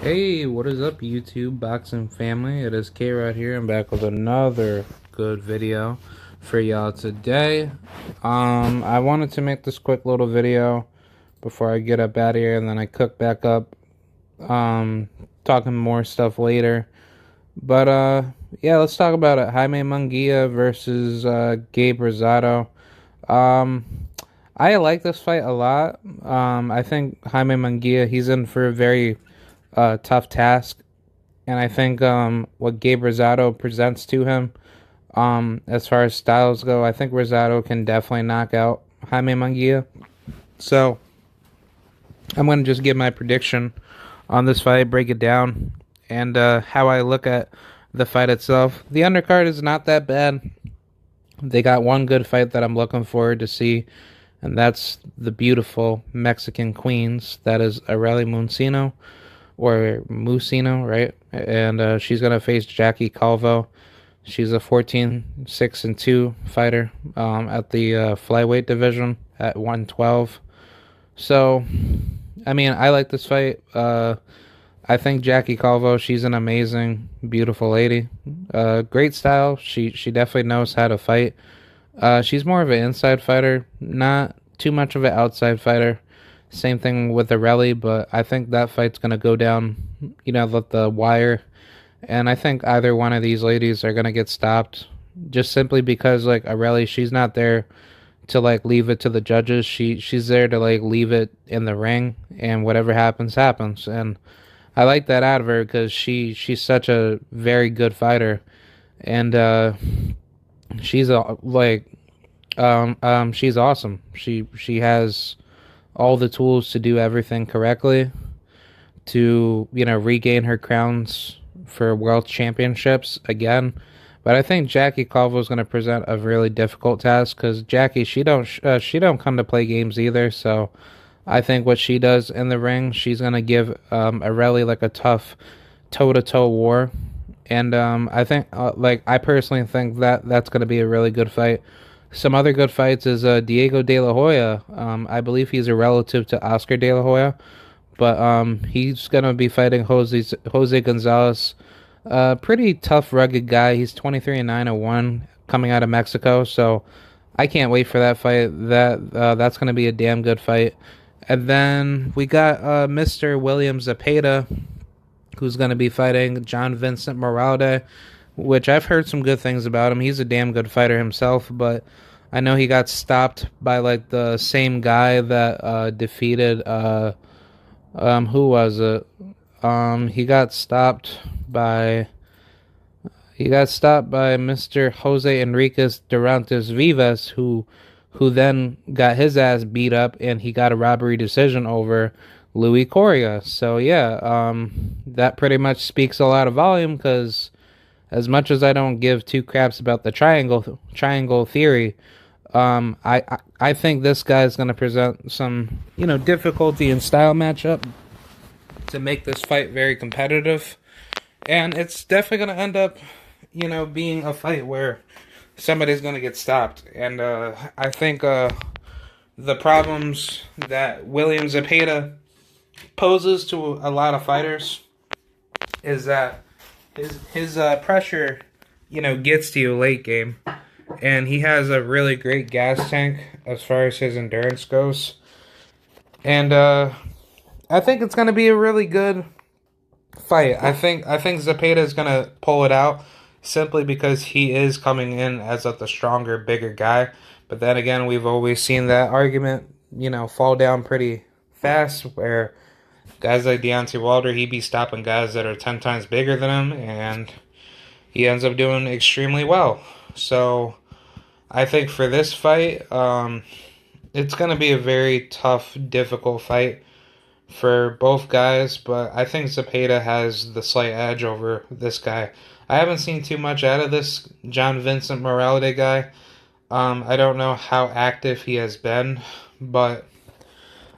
Hey, what is up, YouTube boxing family? It is K right here. I'm back with another good video for y'all today. I wanted to make this quick little video before I get up out of here, and then I cook back up. Talking more stuff later. But yeah, let's talk about it. Jaime Munguia versus Gabe Rosado. Um, I like this fight a lot. I think Jaime Munguia, he's in for a very tough task. And I think what Gabe Rosado presents to him, as far as styles go, I think Rosado can definitely knock out Jaime Munguia. So I'm going to just give my prediction on this fight, break it down, and how I look at the fight itself. The undercard is not that bad. They got one good fight that I'm looking forward to see, and that's the beautiful Mexican Queens. That is Areli Muncino, or Musino, right? And she's going to face Jackie Calvo. She's a 14-6-2 fighter at the flyweight division at 112. So, I mean, I like this fight. I think Jackie Calvo, she's an amazing, beautiful lady. Great style. She definitely knows how to fight. She's more of an inside fighter, not too much of an outside fighter. Same thing with Areli, but I think that fight's gonna go down, the wire. And I think either one of these ladies are gonna get stopped, just simply because like Areli, she's not there to like leave it to the judges. She's there to like leave it in the ring, and whatever happens happens. And I like that out of her because she's such a very good fighter, and she's she's awesome. She has all the tools to do everything correctly to regain her crowns for world championships again. But I think Jackie Calvo is going to present a really difficult task because Jackie, she don't come to play games either. So I think what she does in the ring, she's going to give Areli like a tough toe to toe war. And I think I personally think that that's going to be a really good fight. Some other good fights is Diego De La Hoya. I believe he's a relative to Oscar De La Hoya, but he's gonna be fighting Jose Gonzalez. Pretty tough, rugged guy. He's 23-9-1 coming out of Mexico, so I can't wait for that fight. That's gonna be a damn good fight. And then we got Mr. William Zepeda, who's gonna be fighting John Vincent Moralde, which I've heard some good things about him. He's a damn good fighter himself, but I know he got stopped by like the same guy that defeated who was it? He got stopped by Mr. Jose Enriquez Durantes Vivas, who then got his ass beat up, and he got a robbery decision over Louis Coria. So yeah, that pretty much speaks a lot of volume because as much as I don't give two craps about the triangle theory, I think this guy's going to present some difficulty in style matchup to make this fight very competitive, and it's definitely going to end up being a fight where somebody's going to get stopped. And I think the problems that William Zepeda poses to a lot of fighters is that his pressure, gets to you late game, and he has a really great gas tank as far as his endurance goes. And I think it's gonna be a really good fight. I think Zepeda is gonna pull it out simply because he is coming in as the stronger, bigger guy. But then again, we've always seen that argument, fall down pretty fast, where guys like Deontay Wilder, he be stopping guys that are 10 times bigger than him, and he ends up doing extremely well. So I think for this fight, it's going to be a very tough, difficult fight for both guys, but I think Zepeda has the slight edge over this guy. I haven't seen too much out of this John Vincent Moralde guy. I don't know how active he has been, but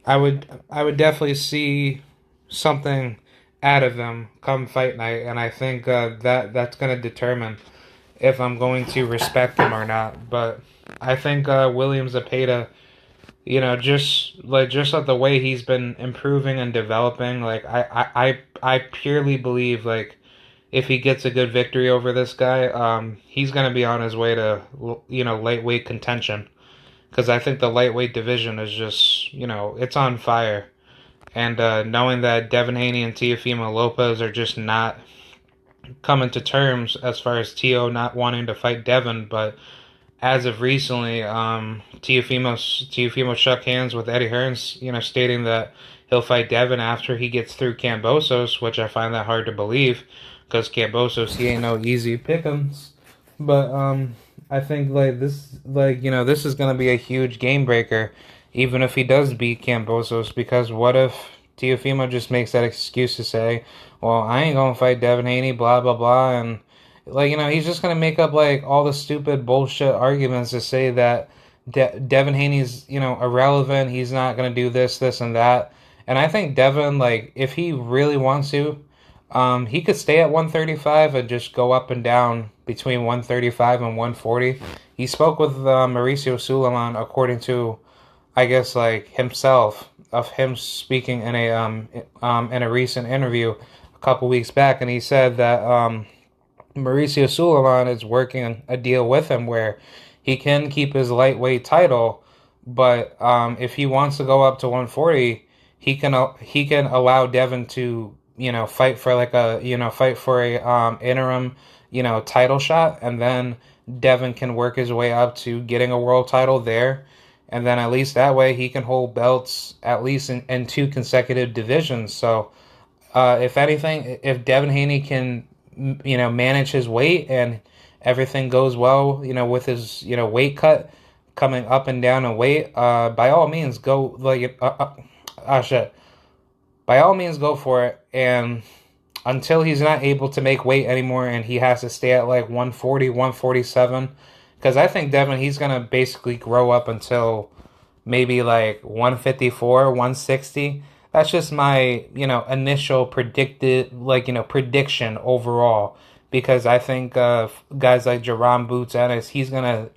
I would definitely see something out of him come fight night, and I think that's going to determine if I'm going to respect him or not. But I think William Zepeda, just like the way he's been improving and developing, like I purely believe like if he gets a good victory over this guy, he's gonna be on his way to lightweight contention because I think the lightweight division is just it's on fire. And knowing that Devin Haney and Teofimo Lopez are just not coming to terms as far as Tio not wanting to fight Devin, but as of recently, Teofimo shook hands with Eddie Hearns, stating that he'll fight Devin after he gets through Kambosos, which I find that hard to believe, because Kambosos he ain't no easy pick'ems. But I think this is gonna be a huge game breaker, even if he does beat Kambosos, because what if Teofimo just makes that excuse to say, well, I ain't gonna fight Devin Haney, blah blah blah, and he's just gonna make up like all the stupid bullshit arguments to say that Devin Haney's irrelevant. He's not gonna do this, this, and that. And I think Devin, like, if he really wants to, he could stay at 135 and just go up and down between 135 and 140. He spoke with Mauricio Suleiman, according to, I guess, like himself, of him speaking in a recent interview a couple weeks back, and he said that Mauricio Suleiman is working a deal with him where he can keep his lightweight title, but if he wants to go up to 140, he can allow Devin to fight for like a interim title shot, and then Devin can work his way up to getting a world title there, and then at least that way he can hold belts at least in two consecutive divisions. So if anything, if Devin Haney can manage his weight and everything goes well, with his weight cut coming up and down in weight, by all means go shit. By all means go for it, and until he's not able to make weight anymore and he has to stay at like 140, 147, because I think Devin, he's going to basically grow up until maybe like 154, 160. That's just my, initial prediction overall. Because I think guys like Jerome Boots Ennis, he's gonna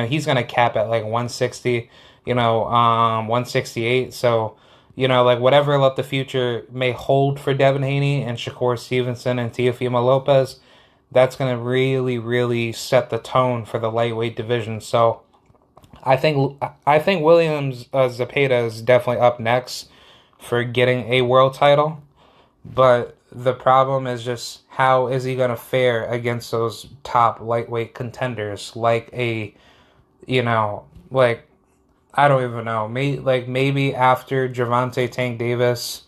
he's gonna cap at like 160, 168. So, whatever the future may hold for Devin Haney and Shakur Stevenson and Teofimo Lopez, that's gonna really, really set the tone for the lightweight division. So, I think Williams Zepeda is definitely up next for getting a world title, but the problem is just how is he going to fare against those top lightweight contenders like I don't even know, maybe after Gervonta Tank Davis,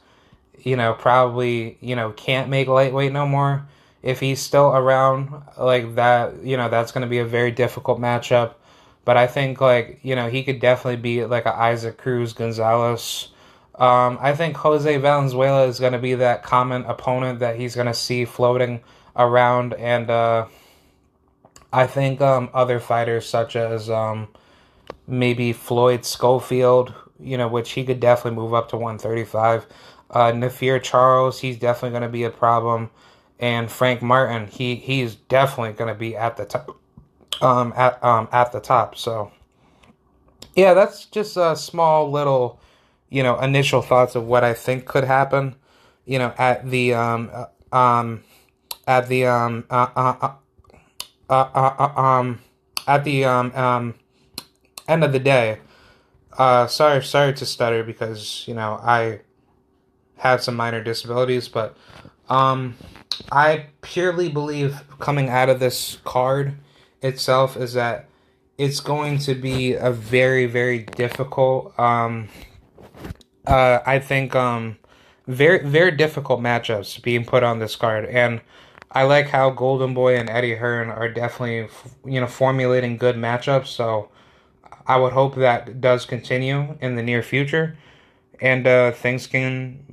probably, can't make lightweight no more. If he's still around like that, that's going to be a very difficult matchup. But I think he could definitely be like a Isaac Cruz Gonzalez. I think Jose Valenzuela is going to be that common opponent that he's going to see floating around. And I think other fighters such as maybe Floyd Schofield, which he could definitely move up to 135. Nafir Charles, he's definitely going to be a problem. And Frank Martin, he's definitely going to be at the top. At the top. So yeah, that's just a small little initial thoughts of what I think could happen at the end of the day. Sorry to stutter because I have some minor disabilities, but I purely believe coming out of this card itself is that it's going to be a very, very difficult I think very, very difficult matchups being put on this card. And I like how Golden Boy and Eddie Hearn are definitely formulating good matchups, so I would hope that does continue in the near future, and things can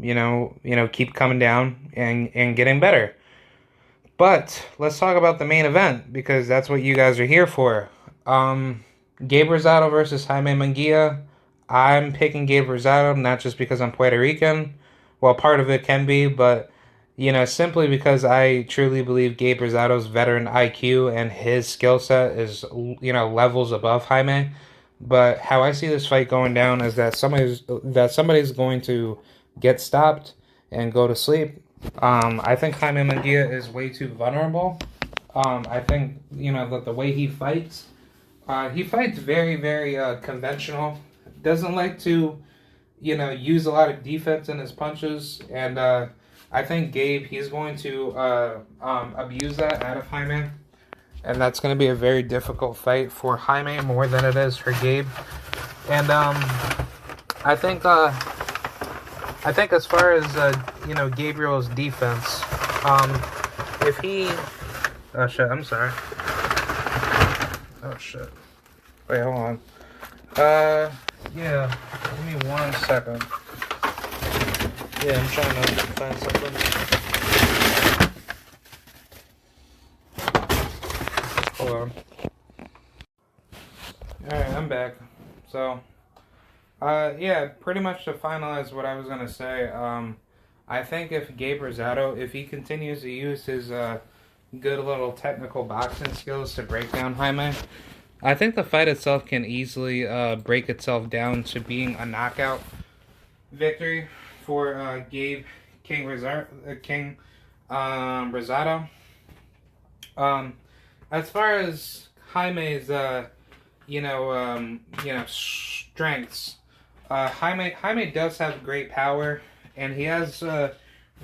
keep coming down and getting better. But let's talk about the main event, because that's what you guys are here for. Gabe Rosado versus Jaime Munguia. I'm picking Gabe Rosado, not just because I'm Puerto Rican. Well, part of it can be, but, simply because I truly believe Gabe Rosado's veteran IQ and his skill set is, levels above Jaime. But how I see this fight going down is that somebody's going to get stopped, and go to sleep. I think Jaime Munguia is way too vulnerable. I think, that the way he fights very, very conventional. Doesn't like to, use a lot of defense in his punches. And I think Gabe, he's going to abuse that out of Jaime. And that's going to be a very difficult fight for Jaime more than it is for Gabe. And I think as far as Gabriel's defense, if he, oh shit, I'm sorry. Oh shit. Wait, hold on. Yeah, give me 1 second. Yeah, I'm trying to find something. Hold on. Alright, I'm back. So, yeah, pretty much to finalize what I was gonna say, I think if Gabe Rosado, if he continues to use his, good little technical boxing skills to break down Jaime, I think the fight itself can easily, break itself down to being a knockout victory for, Gabe Rosado. As far as Jaime's, strengths, Jaime does have great power, and he has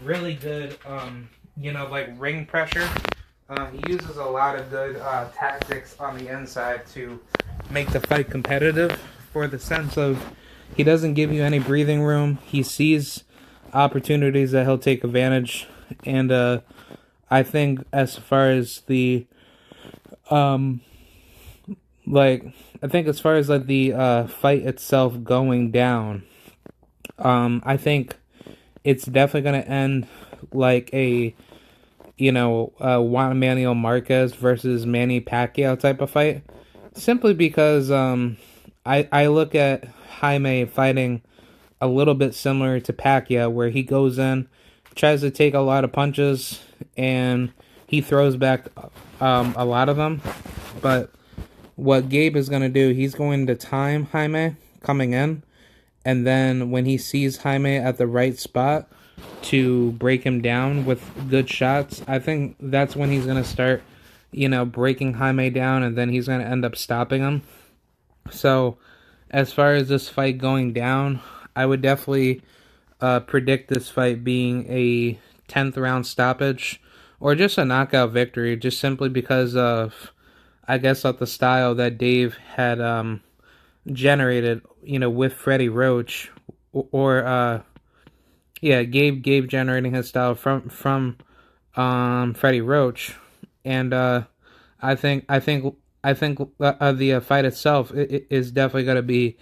really good, ring pressure. He uses a lot of good tactics on the inside to make the fight competitive, for the sense of he doesn't give you any breathing room. He sees opportunities that he'll take advantage, and I think as far as the fight itself going down, I think it's definitely going to end like a Juan Manuel Marquez versus Manny Pacquiao type of fight, simply because I look at Jaime fighting a little bit similar to Pacquiao, where he goes in, tries to take a lot of punches, and he throws back a lot of them. But what Gabe is going to do, he's going to time Jaime coming in, and then when he sees Jaime at the right spot to break him down with good shots, I think that's when he's going to start, breaking Jaime down, and then he's going to end up stopping him. So, as far as this fight going down, I would definitely predict this fight being a 10th round stoppage, or just a knockout victory, just simply because of, I guess, of the style that Dave had generated, with Freddie Roach, or Gabe generating his style from Freddie Roach, and I think the fight itself is definitely going to be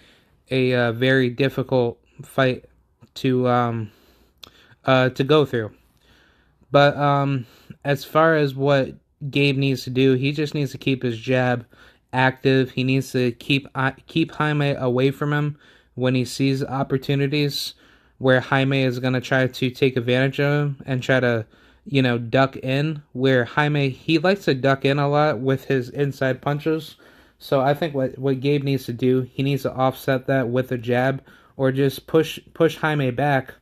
a very difficult fight to go through. But as far as what Gabe needs to do, he just needs to keep his jab active. He needs to keep Jaime away from him when he sees opportunities where Jaime is going to try to take advantage of him and try to, duck in, where Jaime, he likes to duck in a lot with his inside punches. So I think what Gabe needs to do, he needs to offset that with a jab, or just push Jaime back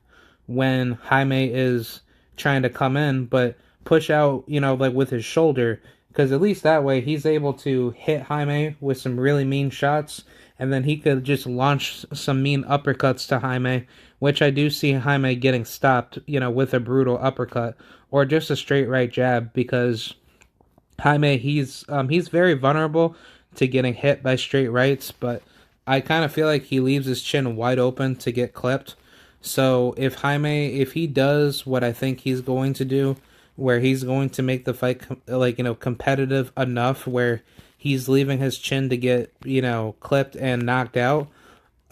when Jaime is trying to come in, but push out, with his shoulder, because at least that way he's able to hit Jaime with some really mean shots, and then he could just launch some mean uppercuts to Jaime, which I do see Jaime getting stopped, with a brutal uppercut, or just a straight right jab, because Jaime, he's very vulnerable to getting hit by straight rights, but I kind of feel like he leaves his chin wide open to get clipped. So if he does what I think he's going to do, where he's going to make the fight competitive enough where he's leaving his chin to get, clipped and knocked out,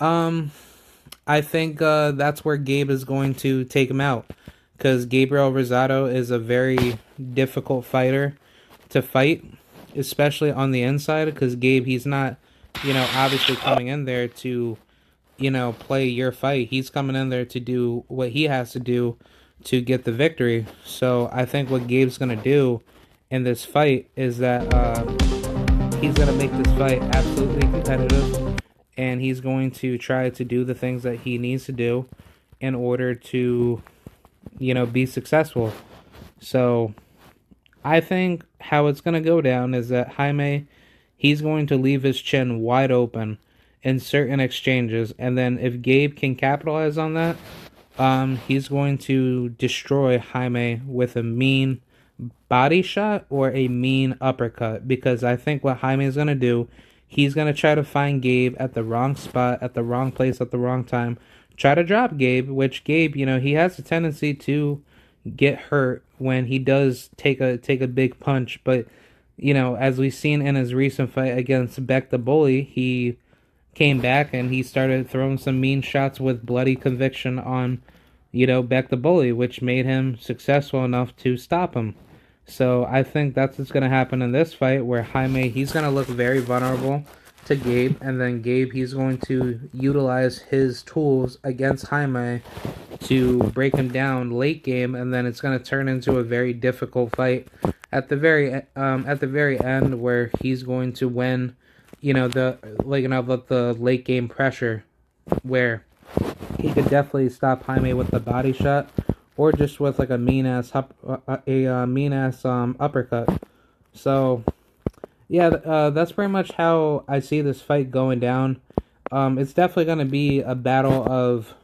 I think that's where Gabe is going to take him out, because Gabriel Rosado is a very difficult fighter to fight, especially on the inside, because Gabe, he's not, obviously coming in there to, play your fight. He's coming in there to do what he has to do to get the victory. So I think what Gabe's going to do in this fight is that he's going to make this fight absolutely competitive, and he's going to try to do the things that he needs to do in order to, be successful. So I think how it's going to go down is that Jaime, he's going to leave his chin wide open in certain exchanges, and then if Gabe can capitalize on that, he's going to destroy Jaime with a mean body shot or a mean uppercut. Because I think what Jaime is going to do, he's going to try to find Gabe at the wrong spot, at the wrong place, at the wrong time, try to drop Gabe, which Gabe, he has a tendency to get hurt when he does take a big punch. But as we've seen in his recent fight against Beck the Bully, he came back and he started throwing some mean shots with bloody conviction on Beck the Bully, which made him successful enough to stop him. So I think that's what's going to happen in this fight, where Jaime, he's going to look very vulnerable to Gabe, and then Gabe, he's going to utilize his tools against Jaime to break him down late game, and then it's going to turn into a very difficult fight at the very end, where he's going to win, the late game pressure, where he could definitely stop Jaime with the body shot, or just with like a mean ass uppercut. So yeah, that's pretty much how I see this fight going down. It's definitely going to be a battle of,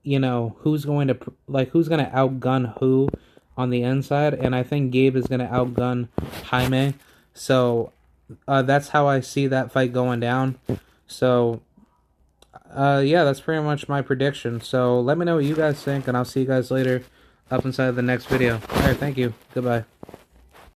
who's going to outgun who on the inside, and I think Gabe is going to outgun Jaime. So that's how I see that fight going down. So yeah, that's pretty much my prediction. So let me know what you guys think, and I'll see you guys later up inside the next video. Alright, thank you. Goodbye.